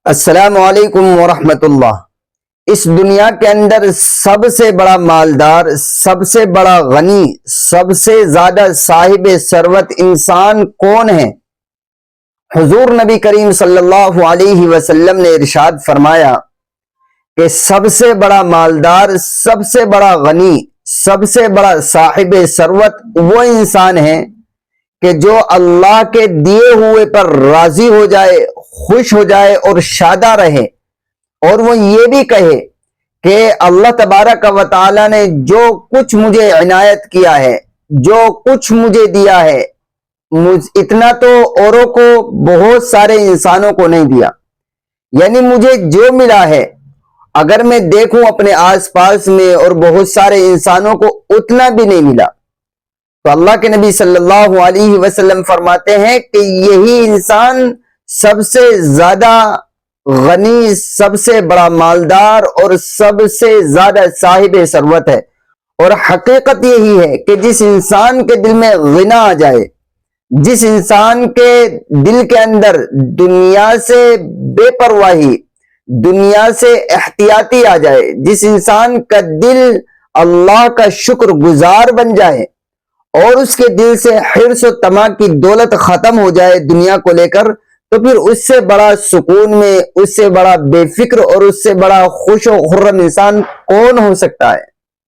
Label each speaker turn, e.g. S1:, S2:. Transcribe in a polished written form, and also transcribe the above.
S1: السلام علیکم ورحمۃ اللہ۔ اس دنیا کے اندر سب سے بڑا مالدار، سب سے بڑا غنی، سب سے زیادہ صاحب ثروت انسان کون ہے؟ حضور نبی کریم صلی اللہ علیہ وسلم نے ارشاد فرمایا کہ سب سے بڑا مالدار، سب سے بڑا غنی، سب سے بڑا صاحب ثروت وہ انسان ہے کہ جو اللہ کے دیے ہوئے پر راضی ہو جائے، خوش ہو جائے اور شادہ رہے، اور وہ یہ بھی کہے کہ اللہ تبارک و تعالی نے جو کچھ مجھے عنایت کیا ہے، جو کچھ مجھے دیا ہے، اتنا تو اوروں کو، بہت سارے انسانوں کو نہیں دیا، یعنی مجھے جو ملا ہے اگر میں دیکھوں اپنے آس پاس میں اور بہت سارے انسانوں کو اتنا بھی نہیں ملا، تو اللہ کے نبی صلی اللہ علیہ وسلم فرماتے ہیں کہ یہی انسان سب سے زیادہ غنی، سب سے بڑا مالدار اور سب سے زیادہ صاحب ثروت ہے۔ اور حقیقت یہی ہے کہ جس انسان کے دل میں غنا آ جائے، جس انسان کے دل کے اندر دنیا سے بے پرواہی، دنیا سے احتیاطی آ جائے، جس انسان کا دل اللہ کا شکر گزار بن جائے اور اس کے دل سے حرص و طمع کی دولت ختم ہو جائے دنیا کو لے کر، تو پھر اس سے بڑا سکون میں، اس سے بڑا بے فکر اور اس سے بڑا خوش و خرم انسان کون ہو سکتا ہے؟